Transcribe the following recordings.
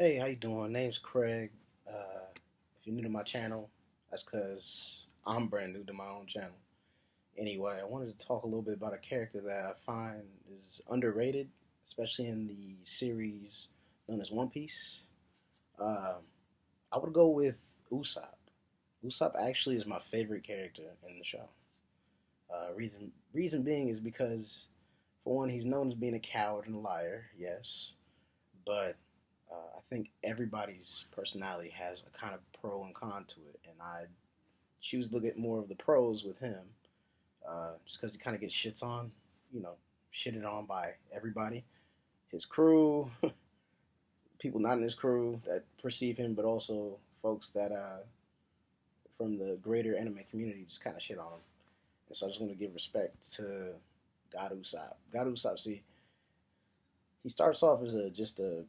Hey, how you doing? Name's Craig. If you're new to my channel, that's because I'm brand new to my own channel. Anyway, I wanted to talk a little bit about a character that I find is underrated, especially in the series known as One Piece. Um, I would go with Usopp. Usopp actually is my favorite character in the show. Reason being is because, for one, he's known as being a coward and a liar, yes, but I think everybody's personality has a kind of pro and con to it, and I choose to look at more of the pros with him, just because he kind of gets shits on, you know, shitted on by everybody, his crew, people not in his crew that perceive him, but also folks that from the greater anime community just kind of shit on him. And so I just want to give respect to God Usopp. God Usopp, see, he starts off as just a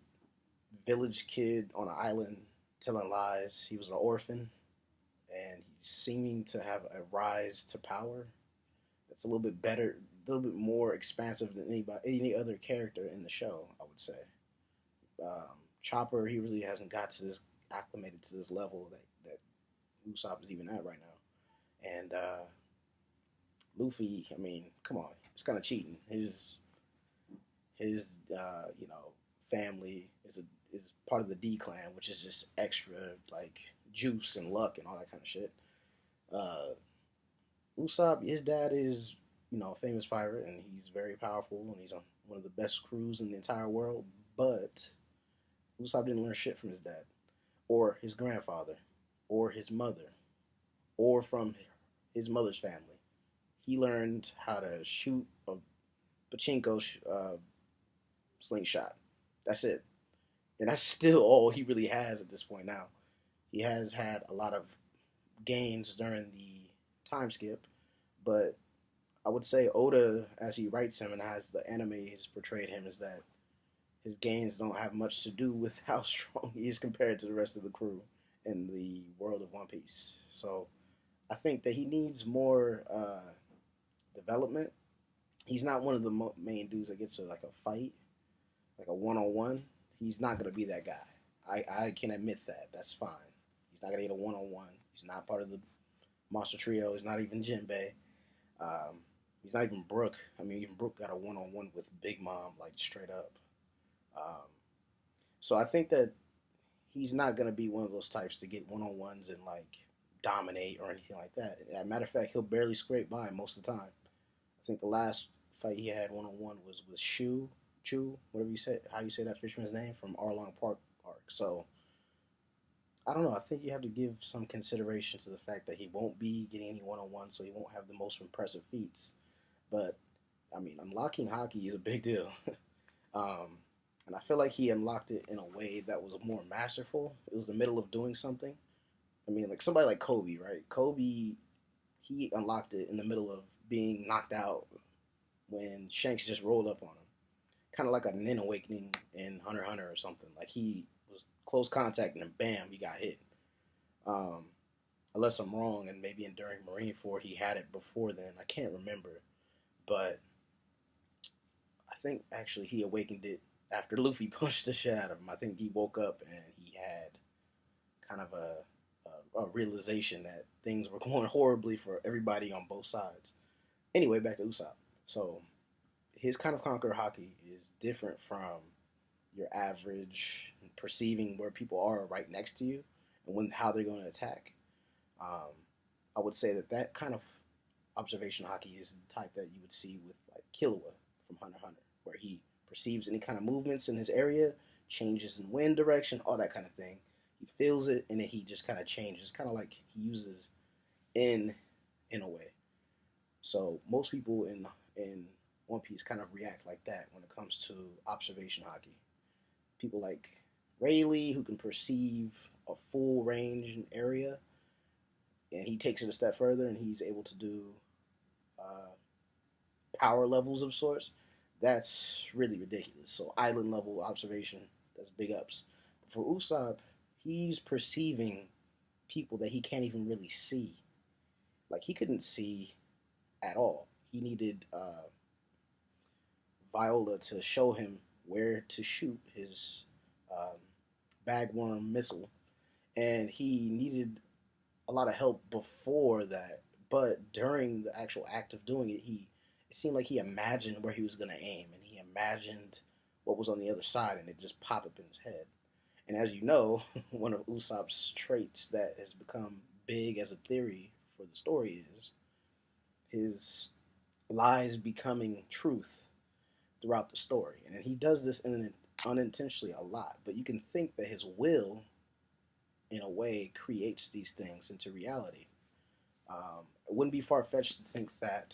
village kid on an island telling lies. He was an orphan, and he's seeming to have a rise to power that's a little bit better, a little bit more expansive than any other character in the show. I would say. Chopper, he really hasn't got to this acclimated to this level that Usopp is even at right now. And Luffy, I mean, come on, it's kind of cheating. His family is part of the D clan, which is just extra like juice and luck and all that kind of shit. Uh, Usopp, his dad is a famous pirate and he's very powerful and he's on one of the best crews in the entire world. But Usopp didn't learn shit from his dad or his grandfather or his mother or from his mother's family. He learned how to shoot a pachinko slingshot. That's it. And that's still all he really has at this point now. He has had a lot of gains during the time skip, but I would say Oda, as he writes him and as the anime has portrayed him, is that his gains don't have much to do with how strong he is compared to the rest of the crew in the world of One Piece. So I think that he needs more development. He's not one of the main dudes that gets to like a fight, like a one on one. He's not gonna be that guy. I can admit that. That's fine. He's not gonna get a one on one. He's not part of the Monster Trio. He's not even Jinbei. Um, he's not even Brook. I mean, even Brook got a one on one with Big Mom, like straight up. Um, so I think that he's not gonna be one of those types to get one on ones and like dominate or anything like that. As a matter of fact, he'll barely scrape by most of the time. I think the last fight he had one on one was with Chu, whatever you say, how you say that fisherman's name from Arlong Park arc. So I don't know. I think you have to give some consideration to the fact that he won't be getting any one on one, so he won't have the most impressive feats. But I mean, unlocking hockey is a big deal. um, and I feel like he unlocked it in a way that was more masterful. It was the middle of doing something. I mean, like somebody like Kobe, right? Kobe, he unlocked it in the middle of being knocked out when Shanks just rolled up on him. Kind of like a Nin awakening in Hunter x Hunter or something. Like he was close contact and then bam, he got hit. Um, unless I'm wrong, and maybe during Marineford he had it before then. I can't remember, but I think actually he awakened it after Luffy punched the shit out of him. I think he woke up and he had kind of a realization that things were going horribly for everybody on both sides. Anyway, back to Usopp. So his kind of conquer hockey is different from your average perceiving where people are right next to you and when how they're going to attack. Um, I would say that kind of observation hockey is the type that you would see with like Killua from Hunter x Hunter, where he perceives any kind of movements in his area, changes in wind direction, all that kind of thing. He feels it and then he just kind of changes. Kind of like he uses in in a way. So most people in One Piece kind of react like that when it comes to observation hockey. People like Rayleigh who can perceive a full range and area, and he takes it a step further and he's able to do uh, power levels of sorts. That's really ridiculous. So island level observation, that's big ups. For Usopp, he's perceiving people that he can't even really see. Like he couldn't see at all. He needed Viola to show him where to shoot his um, bagworm missile, and he needed a lot of help before that. But during the actual act of doing it, it seemed like he imagined where he was going to aim, and he imagined what was on the other side, and it just popped up in his head. And as you know, one of Usopp's traits that has become big as a theory for the story is his lies becoming truth throughout the story. And he does this unintentionally a lot, but you can think that his will, in a way, creates these things into reality. It wouldn't be far fetched to think that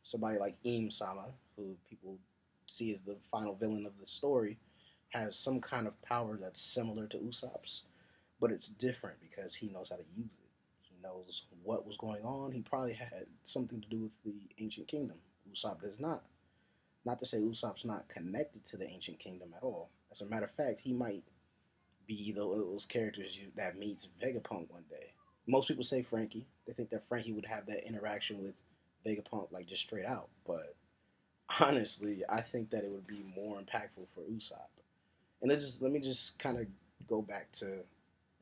somebody like Im Sama, who people see as the final villain of the story, has some kind of power that's similar to Usopp's, but it's different because he knows how to use it. He knows what was going on. He probably had something to do with the ancient kingdom. Usopp does not. Not to say Usopp's not connected to the ancient kingdom at all. As a matter of fact, he might be those characters that meets Vegapunk one day. Most people say Frankie. They think that Frankie would have that interaction with Vegapunk like just straight out. But honestly, I think that it would be more impactful for Usopp. And let me just kind of go back to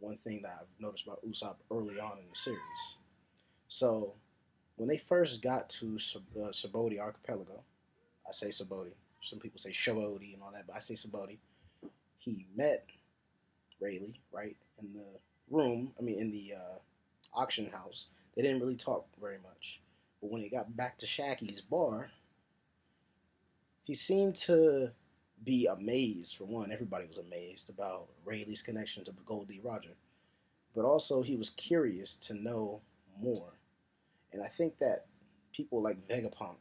one thing that I've noticed about Usopp early on in the series. So when they first got to Subodi Archipelago, I say Subodi. Some people say Shabodi and all that, but I say Subodi. He met Rayleigh, right, in the room. I mean, in the auction house. They didn't really talk very much. But when he got back to Shaggy's bar, he seemed to be amazed. For one, everybody was amazed about Rayleigh's connection to Goldie Roger. But also, he was curious to know more. And I think that people like Vegapunk,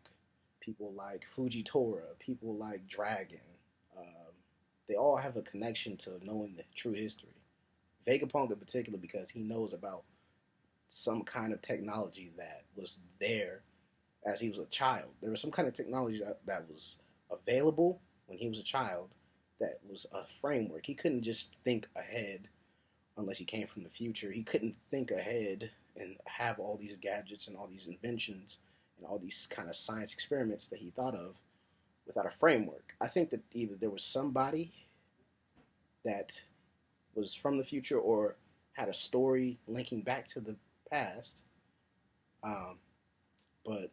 people like Fujitora, people like Dragon, um, they all have a connection to knowing the true history. Vegapunk in particular because he knows about some kind of technology that was there as he was a child. There was some kind of technology that was available when he was a child that was a framework. He couldn't just think ahead unless he came from the future. He couldn't think ahead and have all these gadgets and all these inventions and all these kind of science experiments that he thought of without a framework. I think that either there was somebody that was from the future or had a story linking back to the past, um, but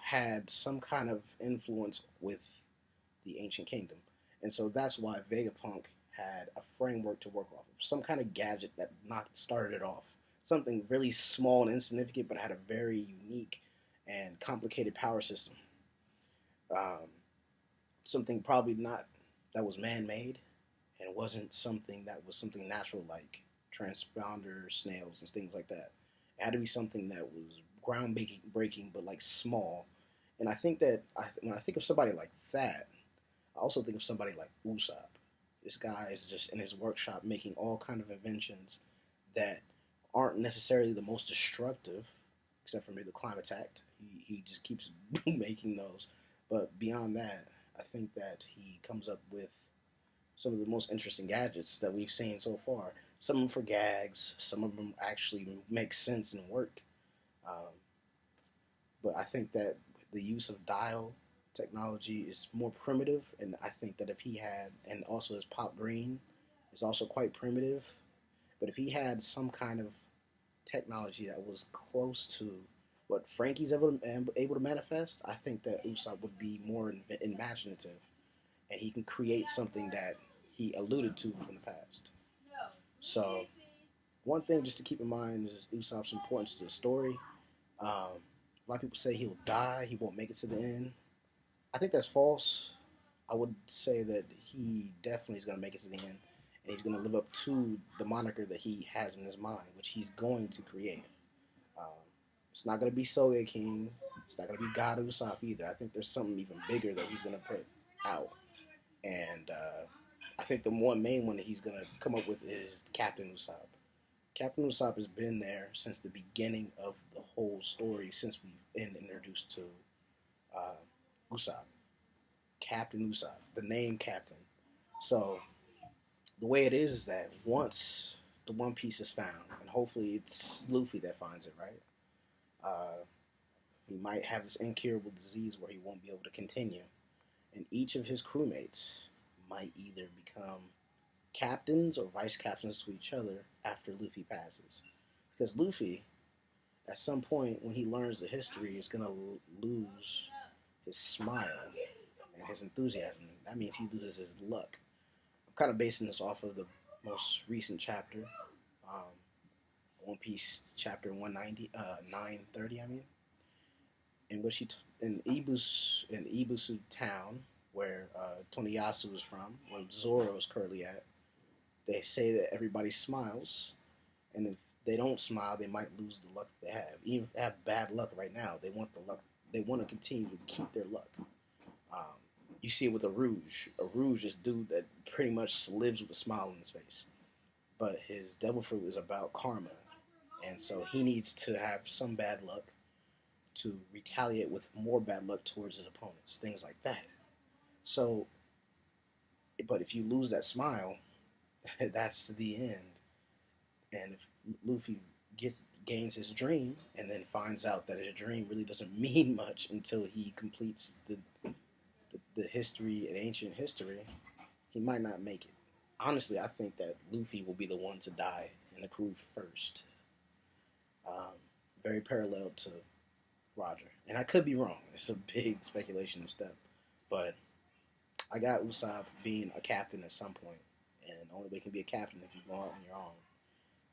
had some kind of influence with the ancient kingdom, and so that's why Vegapunk had a framework to work off of, some kind of gadget that not started it off, something really small and insignificant, but had a very unique and complicated power system. Um, Something probably not that was man-made, and it wasn't something that was something natural like transponder snails and things like that. It had to be something that was groundbreaking, but like small. And I think that when I think of somebody like that, I also think of somebody like Usopp. This guy is just in his workshop making all kind of inventions that aren't necessarily the most destructive, except for maybe the climate act. He just keeps making those. But beyond that, I think that he comes up with some of the most interesting gadgets that we've seen so far. Some of them for gags, some of them actually make sense and work. Um, but I think that the use of dial technology is more primitive, and I think that if he had, and also his pop green is also quite primitive, but if he had some kind of technology that was close to what Frankie's able to manifest, I think that Usopp would be more imaginative, and he can create something that he alluded to from the past. So one thing just to keep in mind is Usopp's importance to the story. A lot of people say he'll die, he won't make it to the end. I think that's false. I would say that he definitely is going to make it to the end, and he's going to live up to the moniker that he has in his mind, which he's going to create. Um, it's not going to be Soge King. It's not going to be God Usopp either. I think there's something even bigger that he's going to put out, and I think the one main one that he's going to come up with is Captain Usopp. Captain Usopp has been there since the beginning of the whole story, since we've been introduced to uh, Usopp. Captain Usopp, the name Captain. So the way it is that once the One Piece is found, and hopefully it's Luffy that finds it, right? Uh, he might have this incurable disease where he won't be able to continue, and each of his crewmates might either become captains or vice captains to each other after Luffy passes. Because Luffy, at some point when he learns the history, is gonna lose his smile and his enthusiasm. That means he loses his luck. I'm kind of basing this off of the most recent chapter, um, One Piece chapter 190, 930. I mean, in which in Ibusu town where Toniyasu is from, where Zoro is currently at, they say that everybody smiles, and if they don't smile, they might lose the luck they have. Even if they have bad luck right now, they want the luck. They want to continue to keep their luck. Um, you see it with a Rouge. A Rouge is a dude that pretty much lives with a smile on his face. But his devil fruit is about karma, and so he needs to have some bad luck to retaliate with more bad luck towards his opponents, things like that. So, but if you lose that smile, that's the end. And if Luffy gains his dream and then finds out that his dream really doesn't mean much until he completes the history and ancient history, he might not make it. Honestly, I think that Luffy will be the one to die in the crew first. Um, Very parallel to Roger. And I could be wrong. It's a big speculation and step. But I got Usopp being a captain at some point. And only way can be a captain if you go out on your own.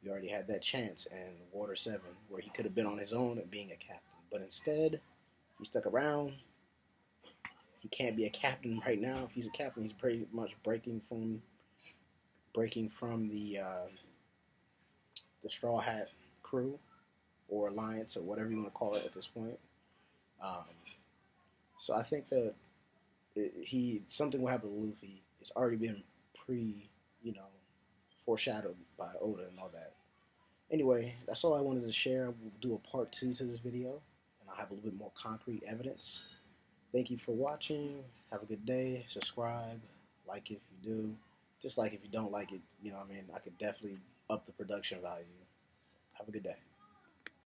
We already had that chance in Water 7 where he could have been on his own and being a captain. But instead, he stuck around. He can't be a captain right now. If he's a captain, he's pretty much breaking from the Straw Hat crew or alliance or whatever you want to call it at this point. Um, so I think that he something will happen to Luffy. It's already been pre, you know, foreshadowed by Oda and all that. Anyway, that's all I wanted to share. We'll do a part 2 to this video, and I'll have a little bit more concrete evidence. Thank you for watching. Have a good day. Subscribe. Like if you do. Just like if you don't like it, you know what I mean? I could definitely up the production value. Have a good day.